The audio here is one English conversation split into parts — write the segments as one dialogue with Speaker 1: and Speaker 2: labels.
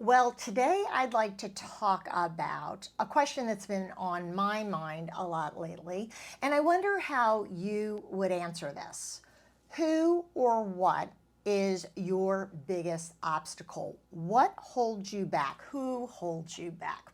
Speaker 1: Well, today I'd like to talk about a question that's been on my mind a lot lately, and I wonder how you would answer this. Who or what is your biggest obstacle? What holds you back? Who holds you back?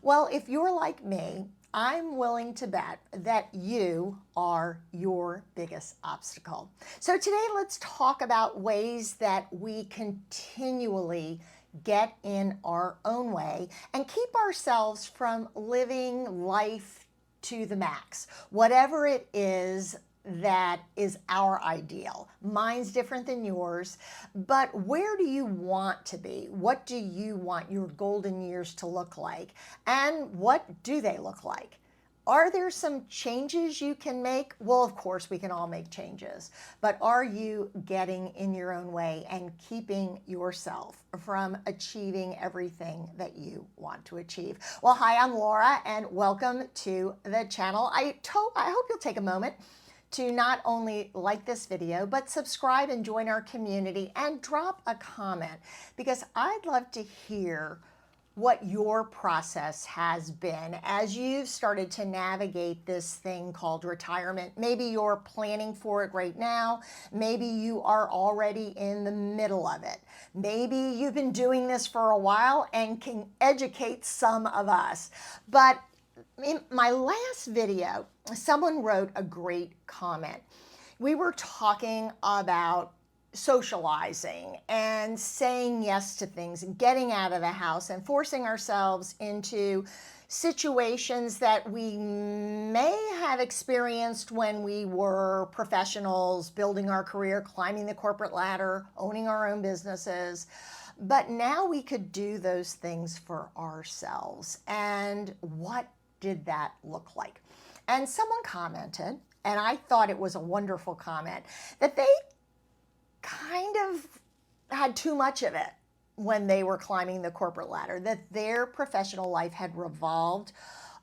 Speaker 1: Well, if you're like me, I'm willing to bet that you are your biggest obstacle. So today let's talk about ways that we continually get in our own way and keep ourselves from living life to the max, whatever it is that is our ideal. Mine's different than yours, but where do you want to be? What do you want your golden years to look like? And what do they look like? Are there some changes you can make? Well, of course, we can all make changes, but are you getting in your own way and keeping yourself from achieving everything that you want to achieve? Well, hi, I'm Laura, and welcome to the channel. I hope you'll take a moment to not only like this video, but subscribe and join our community and drop a comment, because I'd love to hear what your process has been as you've started to navigate this thing called retirement. Maybe you're planning for it right now. Maybe you are already in the middle of it. Maybe you've been doing this for a while and can educate some of us. But in my last video, someone wrote a great comment. We were talking about socializing and saying yes to things and getting out of the house and forcing ourselves into situations that we may have experienced when we were professionals, building our career, climbing the corporate ladder, owning our own businesses. But now we could do those things for ourselves. And what did that look like? And someone commented, and I thought it was a wonderful comment, that they kind of had too much of it when they were climbing the corporate ladder, that their professional life had revolved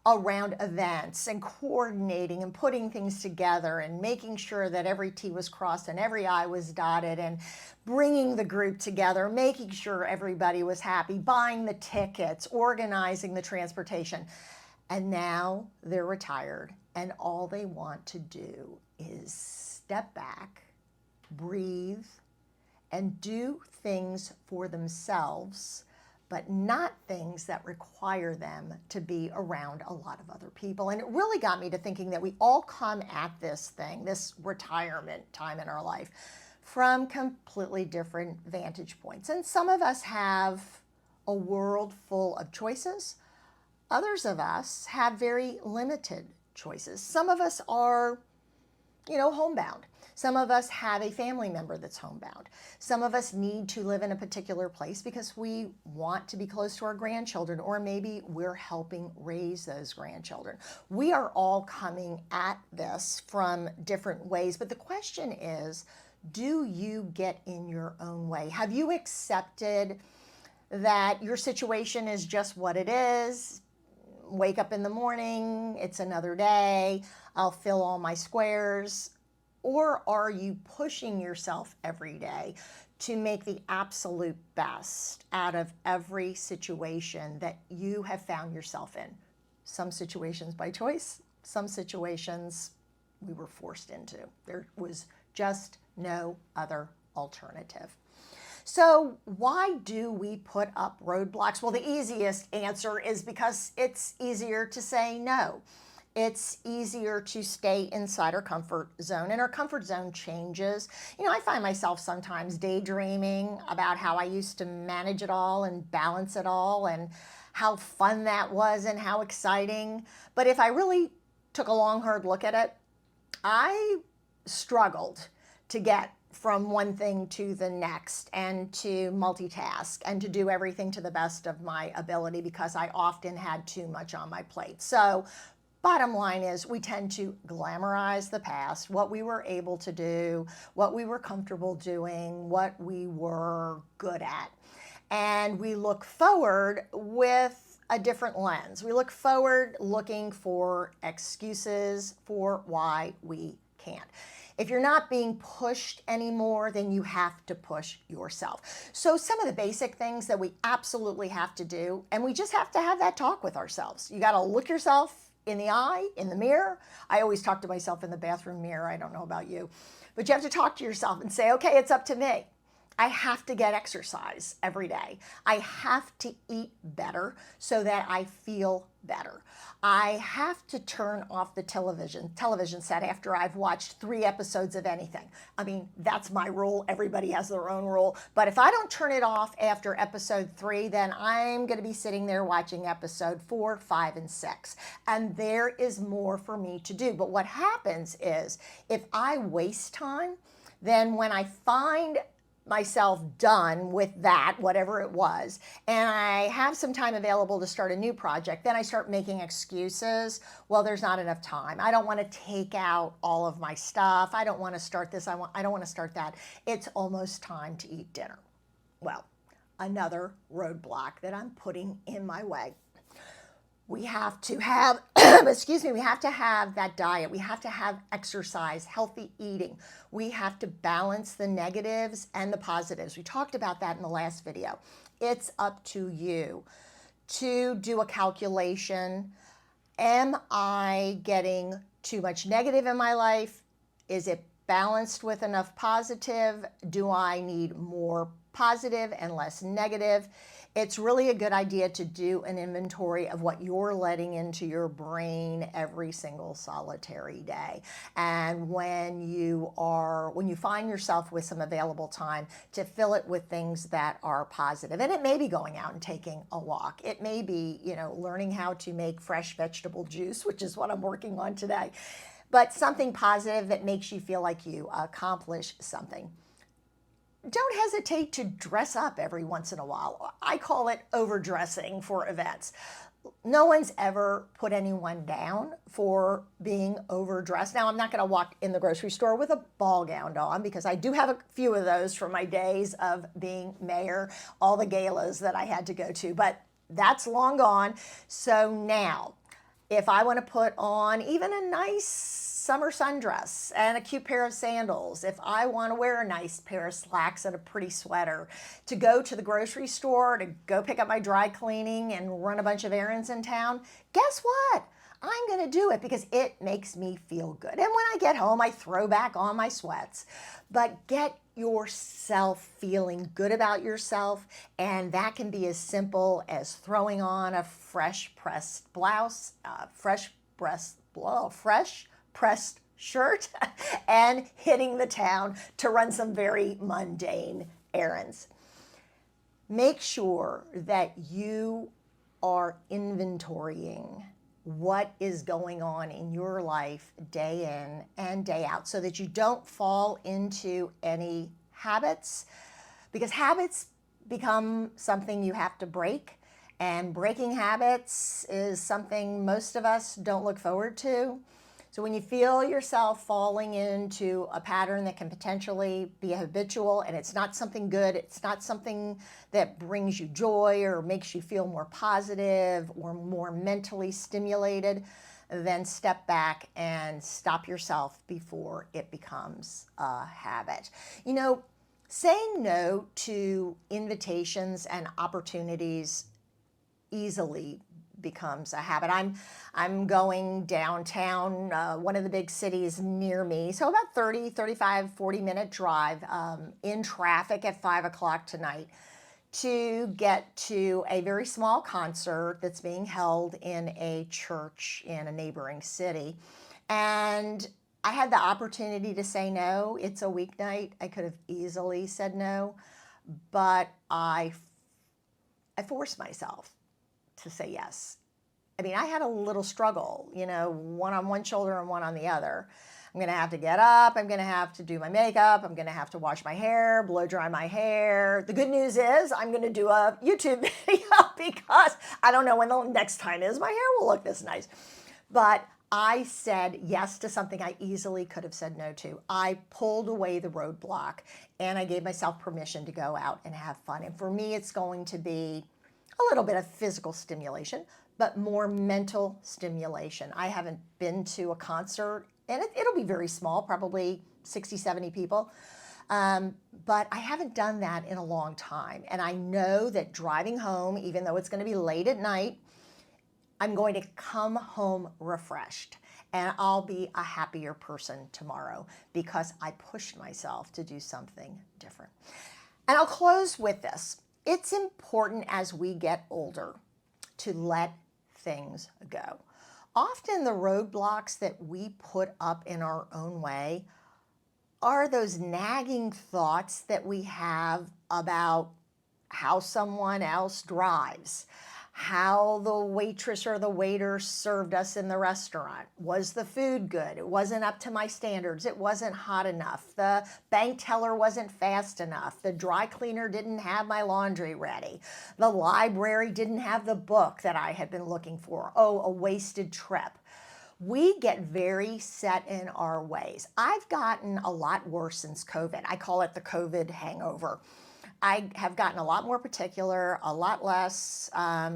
Speaker 1: around events and coordinating and putting things together and making sure that every T was crossed and every I was dotted and bringing the group together, making sure everybody was happy, buying the tickets, organizing the transportation. And now they're retired, and all they want to do is step back, breathe, and do things for themselves, but not things that require them to be around a lot of other people. And it really got me to thinking that we all come at this thing, this retirement time in our life, from completely different vantage points. And some of us have a world full of choices. Others of us have very limited choices. Some of us are, homebound. Some of us have a family member that's homebound. Some of us need to live in a particular place because we want to be close to our grandchildren, or maybe we're helping raise those grandchildren. We are all coming at this from different ways, but the question is, do you get in your own way? Have you accepted that your situation is just what it is? Wake up in the morning, it's another day, I'll fill all my squares? Or are you pushing yourself every day to make the absolute best out of every situation that you have found yourself in? Some situations by choice, some situations we were forced into. There was just no other alternative. So why do we put up roadblocks? Well, the easiest answer is because it's easier to say no. It's easier to stay inside our comfort zone, and our comfort zone changes. I find myself sometimes daydreaming about how I used to manage it all and balance it all and how fun that was and how exciting. But if I really took a long, hard look at it, I struggled to get from one thing to the next and to multitask and to do everything to the best of my ability because I often had too much on my plate. So bottom line is, we tend to glamorize the past, what we were able to do, what we were comfortable doing, what we were good at. And we look forward with a different lens. We look forward looking for excuses for why we can't. If you're not being pushed anymore, then you have to push yourself. So some of the basic things that we absolutely have to do, and we just have to have that talk with ourselves. You got to look yourself in the eye, in the mirror. I always talk to myself in the bathroom mirror. I don't know about you, but you have to talk to yourself and say, okay, it's up to me. I have to get exercise every day. I have to eat better so that I feel better. I have to turn off the television set after I've watched 3 episodes of anything. I mean, that's my rule. Everybody has their own rule. But if I don't turn it off after episode 3, then I'm going to be sitting there watching episode 4, 5, and 6. And there is more for me to do. But what happens is if I waste time, then when I find myself done with that, whatever it was, and I have some time available to start a new project, then I start making excuses. Well, there's not enough time. I don't want to take out all of my stuff. I don't want to start this. I don't want to start that. It's almost time to eat dinner. Well, another roadblock that I'm putting in my way. We have to have, excuse me, we have to have that diet. We have to have exercise, healthy eating. We have to balance the negatives and the positives. We talked about that in the last video. It's up to you to do a calculation. Am I getting too much negative in my life? Is it balanced with enough positive? Do I need more positive and less negative? It's really a good idea to do an inventory of what you're letting into your brain every single solitary day. And when you find yourself with some available time, to fill it with things that are positive. And it may be going out and taking a walk. It may be, learning how to make fresh vegetable juice, which is what I'm working on today. But something positive that makes you feel like you accomplished something. Don't hesitate to dress up every once in a while. I call it overdressing for events. No one's ever put anyone down for being overdressed. Now, I'm not going to walk in the grocery store with a ball gown on, because I do have a few of those from my days of being mayor, all the galas that I had to go to, but that's long gone. So now, if I want to put on even a nice summer sundress and a cute pair of sandals, if I want to wear a nice pair of slacks and a pretty sweater, to go to the grocery store, to go pick up my dry cleaning and run a bunch of errands in town, guess what? I'm going to do it because it makes me feel good. And when I get home, I throw back on my sweats. But get yourself feeling good about yourself, and that can be as simple as throwing on a fresh pressed blouse, fresh pressed shirt, and hitting the town to run some very mundane errands. Make sure that you are inventorying what is going on in your life day in and day out, so that you don't fall into any habits, because habits become something you have to break, and breaking habits is something most of us don't look forward to. So when you feel yourself falling into a pattern that can potentially be habitual, and it's not something good, it's not something that brings you joy or makes you feel more positive or more mentally stimulated, then step back and stop yourself before it becomes a habit. Saying no to invitations and opportunities easily becomes a habit. I'm going downtown, one of the big cities near me, so about 35, 40-minute drive in traffic at 5 o'clock tonight to get to a very small concert that's being held in a church in a neighboring city. And I had the opportunity to say no. It's a weeknight. I could have easily said no, but I forced myself to say yes. I mean, I had a little struggle, one on one shoulder and one on the other. I'm going to have to get up. I'm going to have to do my makeup. I'm going to have to wash my hair, blow dry my hair. The good news is I'm going to do a YouTube video because I don't know when the next time is my hair will look this nice. But I said yes to something I easily could have said no to. I pulled away the roadblock, and I gave myself permission to go out and have fun. And for me, it's going to be a little bit of physical stimulation, but more mental stimulation. I haven't been to a concert and it'll be very small, probably 60, 70 people. But I haven't done that in a long time. And I know that driving home, even though it's going to be late at night, I'm going to come home refreshed. And I'll be a happier person tomorrow because I pushed myself to do something different. And I'll close with this. It's important as we get older to let things go. Often the roadblocks that we put up in our own way are those nagging thoughts that we have about how someone else drives, how the waitress or the waiter served us in the restaurant. Was the food good? It wasn't up to my standards. It wasn't hot enough. The bank teller wasn't fast enough. The dry cleaner didn't have my laundry ready. The library didn't have the book that I had been looking for. Oh, a wasted trip. We get very set in our ways. I've gotten a lot worse since COVID. I call it the COVID hangover. I have gotten a lot more particular, a lot less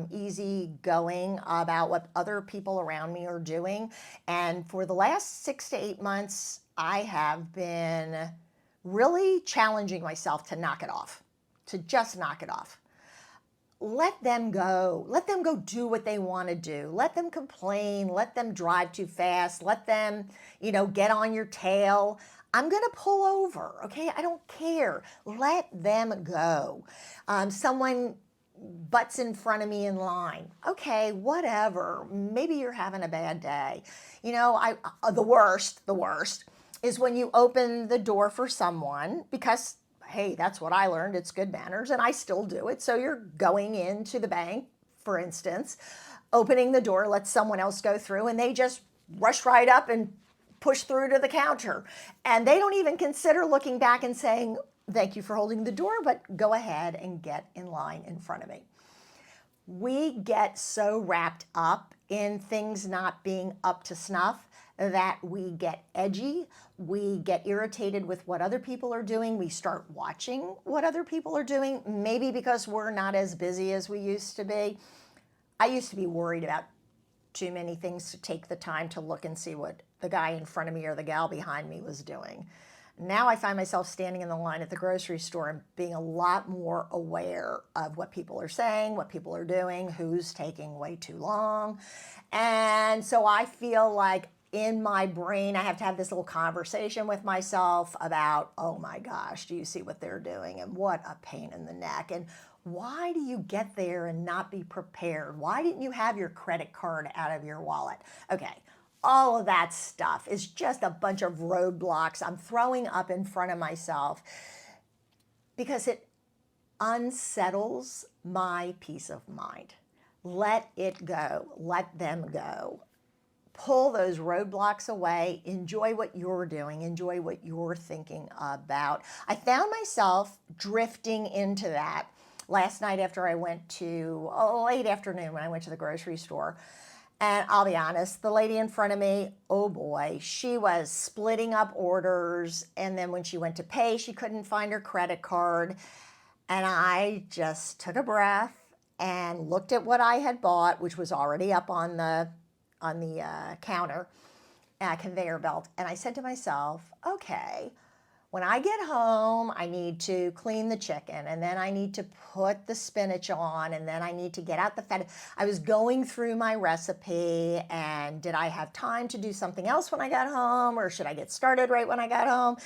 Speaker 1: easygoing about what other people around me are doing. And for the last 6 to 8 months, I have been really challenging myself to knock it off, to just knock it off. Let them go. Let them go do what they want to do. Let them complain. Let them drive too fast. Let them, get on your tail. I'm going to pull over, okay? I don't care. Let them go. Someone butts in front of me in line. Okay, whatever. Maybe you're having a bad day. The worst is when you open the door for someone because hey, that's what I learned. It's good manners, and I still do it. So you're going into the bank, for instance, opening the door, let someone else go through, and they just rush right up and push through to the counter. And they don't even consider looking back and saying, thank you for holding the door, but go ahead and get in line in front of me. We get so wrapped up in things not being up to snuff that we get edgy, we get irritated with what other people are doing, we start watching what other people are doing, maybe because we're not as busy as we used to be. I used to be worried about too many things to take the time to look and see what the guy in front of me or the gal behind me was doing. Now I find myself standing in the line at the grocery store and being a lot more aware of what people are saying, what people are doing, who's taking way too long. And so I feel like in my brain, I have to have this little conversation with myself about, oh my gosh, do you see what they're doing? And what a pain in the neck. And why do you get there and not be prepared? Why didn't you have your credit card out of your wallet? Okay, all of that stuff is just a bunch of roadblocks I'm throwing up in front of myself because it unsettles my peace of mind. Let it go. Let them go. Pull those roadblocks away, enjoy what you're doing, enjoy what you're thinking about. I found myself drifting into that last night after I went to, late afternoon when I went to the grocery store. And I'll be honest, the lady in front of me, oh boy, she was splitting up orders. And then when she went to pay, she couldn't find her credit card. And I just took a breath and looked at what I had bought, which was already up on the counter, conveyor belt. And I said to myself, okay, when I get home, I need to clean the chicken, and then I need to put the spinach on, and then I need to get out the feta. I was going through my recipe, and did I have time to do something else when I got home, or should I get started right when I got home?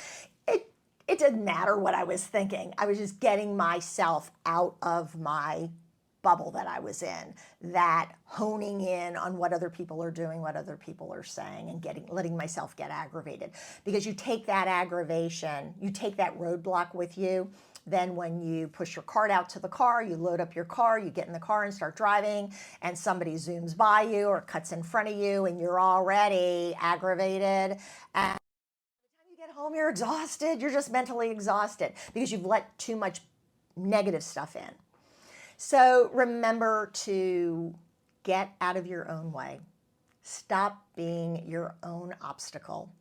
Speaker 1: It didn't matter what I was thinking. I was just getting myself out of my bubble that I was in, that honing in on what other people are doing, what other people are saying, and letting myself get aggravated. Because you take that aggravation, you take that roadblock with you, then when you push your cart out to the car, you load up your car, you get in the car and start driving, and somebody zooms by you or cuts in front of you, and you're already aggravated. And by the time you get home, you're exhausted. You're just mentally exhausted because you've let too much negative stuff in. So remember to get out of your own way. Stop being your own obstacle.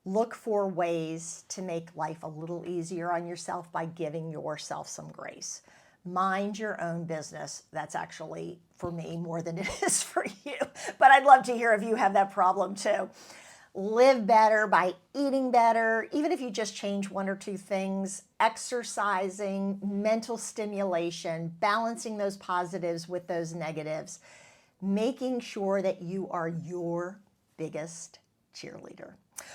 Speaker 1: Look for ways to make life a little easier on yourself by giving yourself some grace. Mind your own business. That's actually, for me, more than it is for you. But I'd love to hear if you have that problem too. live better by eating better, even if you just change one or two things, exercising, mental stimulation, balancing those positives with those negatives, making sure that you are your biggest cheerleader.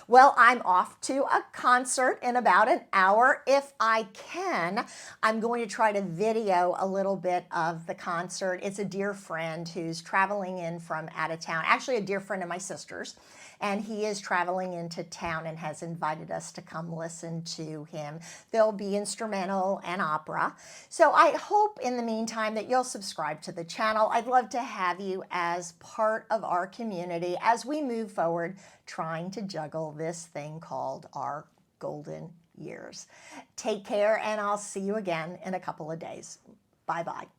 Speaker 1: Well, I'm off to a concert in about an hour. If I can, I'm going to try to video a little bit of the concert. It's a dear friend who's traveling in from out of town, actually a dear friend of my sister's, and he is traveling into town and has invited us to come listen to him. There'll be instrumental and opera. So I hope in the meantime that you'll subscribe to the channel. I'd love to have you as part of our community as we move forward trying to juggle this thing called our golden years. Take care, and I'll see you again in a couple of days. Bye-bye.